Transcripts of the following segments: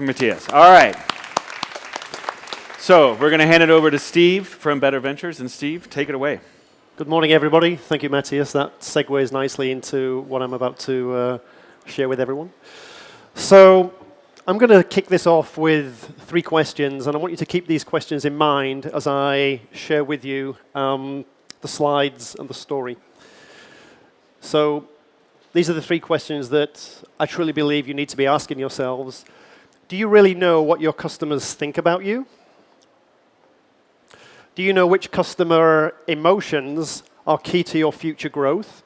Matthias. All right. So we're going to hand it over to Steve from Better Ventures. And Steve, take it away. Good morning, everybody. Thank you, Matthias. That segues nicely into what I'm about to share with everyone. So I'm going to kick this off with 3 questions, and I want you to keep these questions in mind as I share with you the slides and the story. So these are the 3 questions that I truly believe you need to be asking yourselves. Do you really know what your customers think about you? Do you know which customer emotions are key to your future growth?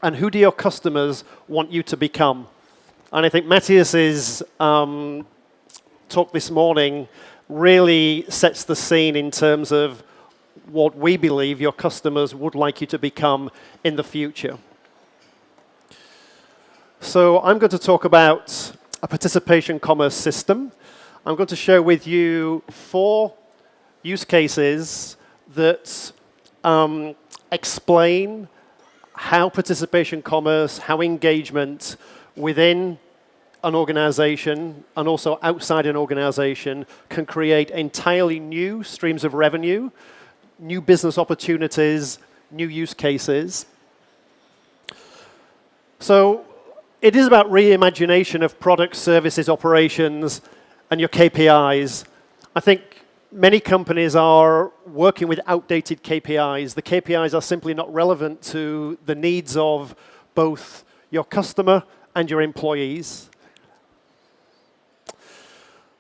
And who do your customers want you to become? And I think Matthias's talk this morning really sets the scene in terms of what we believe your customers would like you to become in the future. So I'm going to talk about a participation commerce system. I'm going to share with you 4 use cases that explain how participation commerce, how engagement within an organization and also outside an organization can create entirely new streams of revenue, new business opportunities, new use cases. So it is about reimagination of products, services, operations, and your KPIs. I think many companies are working with outdated KPIs. The KPIs are simply not relevant to the needs of both your customer and your employees.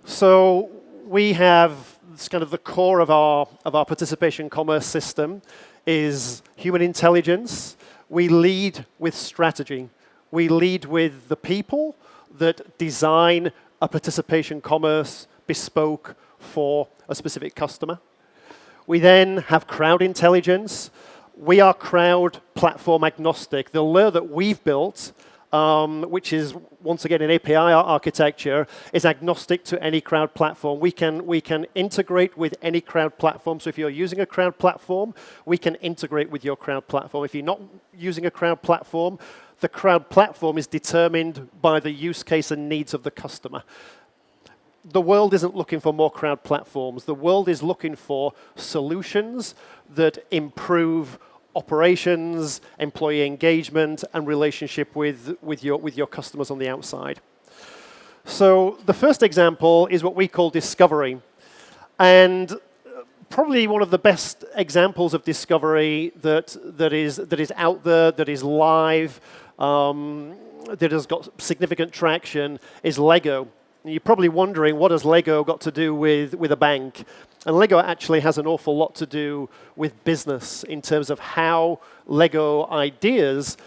So we have this kind of the core of our participation commerce system is human intelligence. We lead with strategy. We lead with the people that design a participation commerce bespoke for a specific customer. We then have crowd intelligence. We are crowd platform agnostic. The layer that we've built, which is once again an API architecture, is agnostic to any crowd platform. We can integrate with any crowd platform. So if you're using a crowd platform, we can integrate with your crowd platform. If you're not using a crowd platform, the crowd platform is determined by the use case and needs of the customer. The world isn't looking for more crowd platforms. The world is looking for solutions that improve operations, employee engagement, and relationship with your customers on the outside. So the first example is what we call discovery. And probably one of the best examples of discovery that is out there, that is live, that has got significant traction is Lego. And you're probably wondering, what has Lego got to do with a bank? And Lego actually has an awful lot to do with business in terms of how Lego Ideas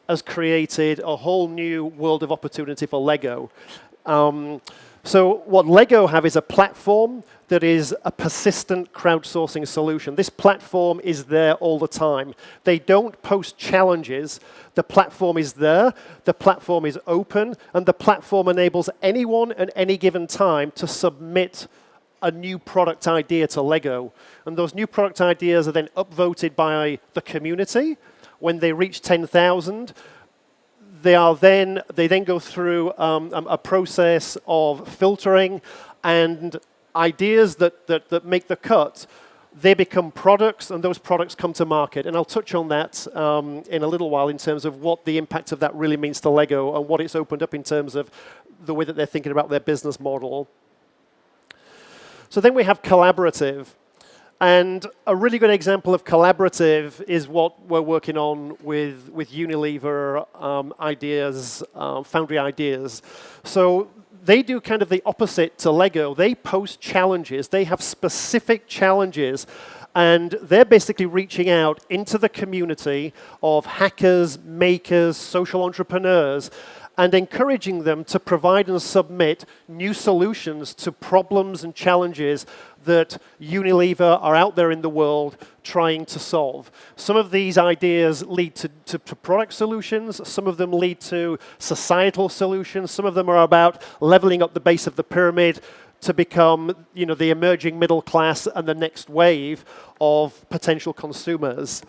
has created a whole new world of opportunity for Lego. So what Lego have is a platform that is a persistent crowdsourcing solution. This platform is there all the time. They don't post challenges. The platform is there. The platform is open. And the platform enables anyone at any given time to submit a new product idea to Lego. And those new product ideas are then upvoted by the community. When they reach 10,000, they then go through a process of filtering, and ideas that make the cut, they become products, and those products come to market. And I'll touch on that in a little while in terms of what the impact of that really means to Lego and what it's opened up in terms of the way that they're thinking about their business model. So then we have collaborative. And a really good example of collaborative is what we're working on with Unilever ideas, Foundry Ideas. So they do kind of the opposite to Lego. They post challenges. They have specific challenges. And they're basically reaching out into the community of hackers, makers, social entrepreneurs, and encouraging them to provide and submit new solutions to problems and challenges that Unilever are out there in the world trying to solve. Some of these ideas lead to product solutions. Some of them lead to societal solutions. Some of them are about leveling up the base of the pyramid to become, the emerging middle class and the next wave of potential consumers.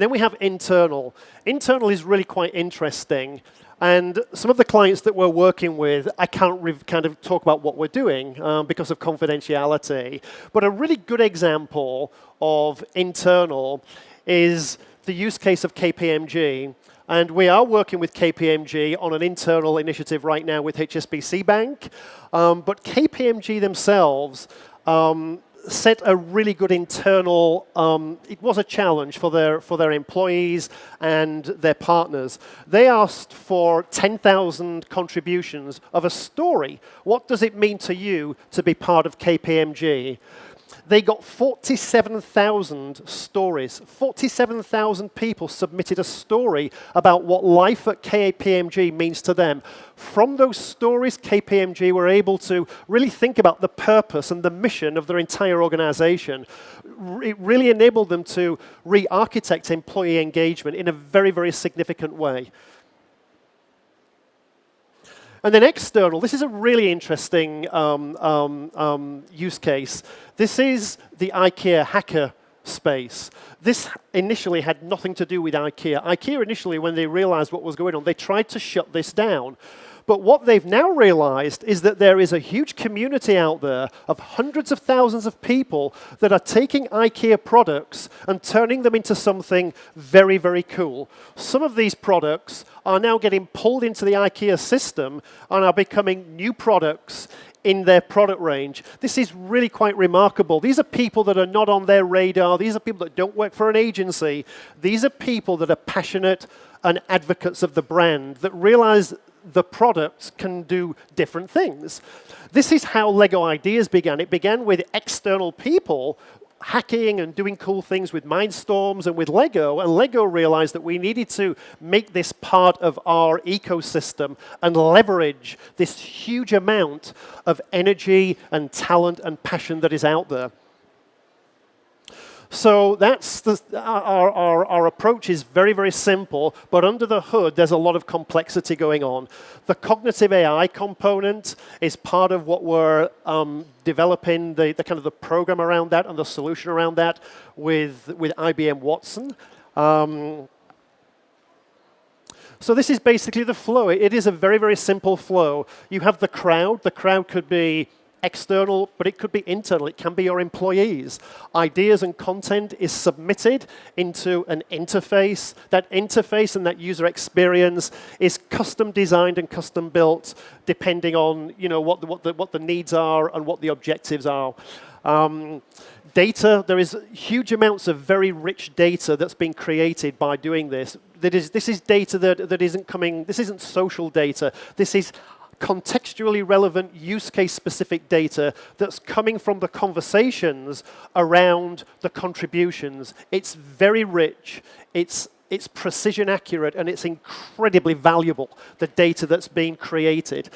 Then we have internal. Internal is really quite interesting. And some of the clients that we're working with, I can't kind of talk about what we're doing because of confidentiality. But a really good example of internal is the use case of KPMG. And we are working with KPMG on an internal initiative right now with HSBC Bank. But KPMG themselves set a really good internal, it was a challenge for their employees and their partners. They asked for 10,000 contributions of a story. What does it mean to you to be part of KPMG? They got 47,000 stories. 47,000 people submitted a story about what life at KPMG means to them. From those stories, KPMG were able to really think about the purpose and the mission of their entire organization. It really enabled them to re-architect employee engagement in a very, very significant way. And then external, this is a really interesting use case. This is the IKEA hacker space. This initially had nothing to do with IKEA. IKEA initially, when they realized what was going on, they tried to shut this down. But what they've now realized is that there is a huge community out there of hundreds of thousands of people that are taking IKEA products and turning them into something very, very cool. Some of these products are now getting pulled into the IKEA system and are becoming new products in their product range. This is really quite remarkable. These are people that are not on their radar. These are people that don't work for an agency. These are people that are passionate and advocates of the brand that realize the products can do different things. This is how Lego Ideas began. It began with external people hacking and doing cool things with Mindstorms and with Lego, and Lego realized that we needed to make this part of our ecosystem and leverage this huge amount of energy and talent and passion that is out there. So that's our approach is very, very simple, but under the hood, there's a lot of complexity going on. The cognitive AI component is part of what we're developing, the kind of the program around that and the solution around that with IBM Watson. So this is basically the flow. It is a very, very simple flow. You have the crowd. The crowd could be external, but it could be internal. It can be your employees. Ideas and content is submitted into an interface. That interface and that user experience is custom designed and custom built, depending on what the needs are and what the objectives are. Data, there is huge amounts of very rich data that's been created by doing this. This is data that isn't coming. This isn't social data. This is contextually relevant, use case specific data that's coming from the conversations around the contributions. It's very rich, it's precision accurate, and it's incredibly valuable, the data that's being created.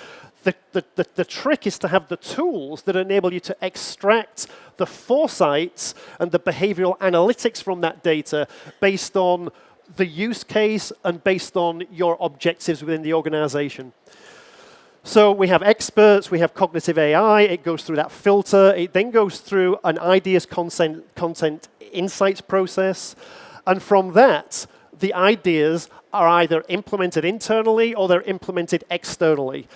The trick is to have the tools that enable you to extract the foresights and the behavioral analytics from that data based on the use case and based on your objectives within the organization. So we have experts, we have cognitive AI, it goes through that filter, it then goes through an ideas content insights process, and from that, the ideas are either implemented internally or they're implemented externally.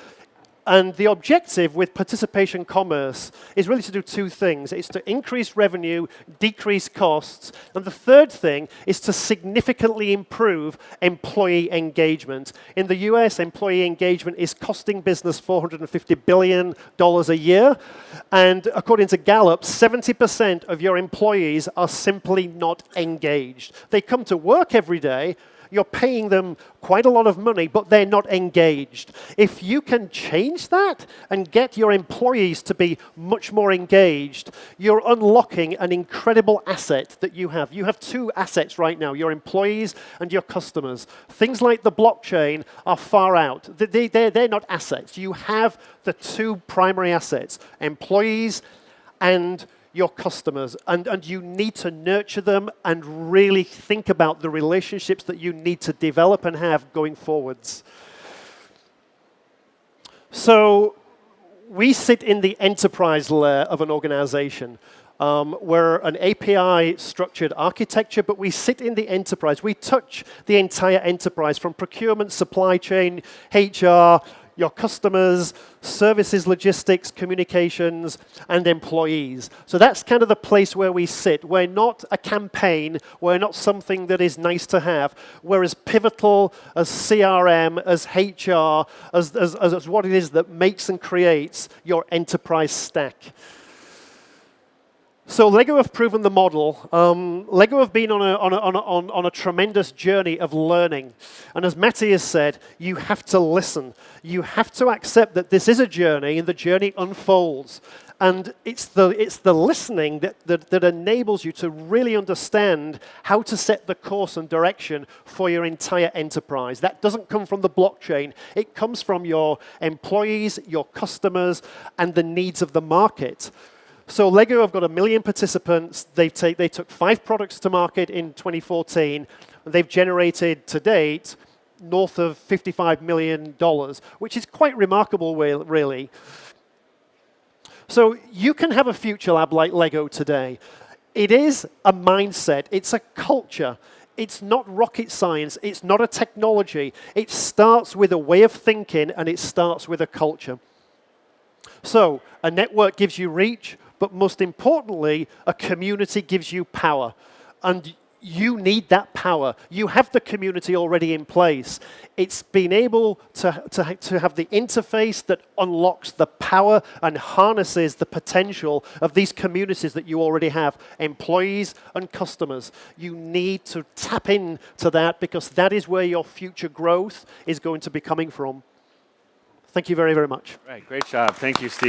And the objective with participation commerce is really to do two things. It's to increase revenue, decrease costs, and the third thing is to significantly improve employee engagement. In the US, employee engagement is costing business $450 billion a year, and according to Gallup, 70% of your employees are simply not engaged. They come to work every day, you're paying them quite a lot of money, but they're not engaged. If you can change that and get your employees to be much more engaged, you're unlocking an incredible asset that you have. You have two assets right now, your employees and your customers. Things like the blockchain are far out. They're not assets. You have the two primary assets, employees and your customers, and you need to nurture them and really think about the relationships that you need to develop and have going forwards. So we sit in the enterprise layer of an organization. We're an API-structured architecture, but we sit in the enterprise. We touch the entire enterprise, from procurement, supply chain, HR, your customers, services, logistics, communications, and employees. So that's kind of the place where we sit. We're not a campaign. We're not something that is nice to have. We're as pivotal as CRM, as HR, as what it is that makes and creates your enterprise stack. So Lego have proven the model. Lego have been on a tremendous journey of learning. And as Matty has said, you have to listen. You have to accept that this is a journey, and the journey unfolds. And it's the listening that enables you to really understand how to set the course and direction for your entire enterprise. That doesn't come from the blockchain. It comes from your employees, your customers, and the needs of the market. So Lego have got 1 million participants. They took 5 products to market in 2014. And they've generated to date north of $55 million, which is quite remarkable, really. So you can have a future lab like Lego today. It is a mindset. It's a culture. It's not rocket science. It's not a technology. It starts with a way of thinking, and it starts with a culture. So a network gives you reach, but most importantly, a community gives you power. And you need that power. You have the community already in place. It's being able to have the interface that unlocks the power and harnesses the potential of these communities that you already have, employees and customers. You need to tap into that, because that is where your future growth is going to be coming from. Thank you very, very much. Right, great job. Thank you, Steve.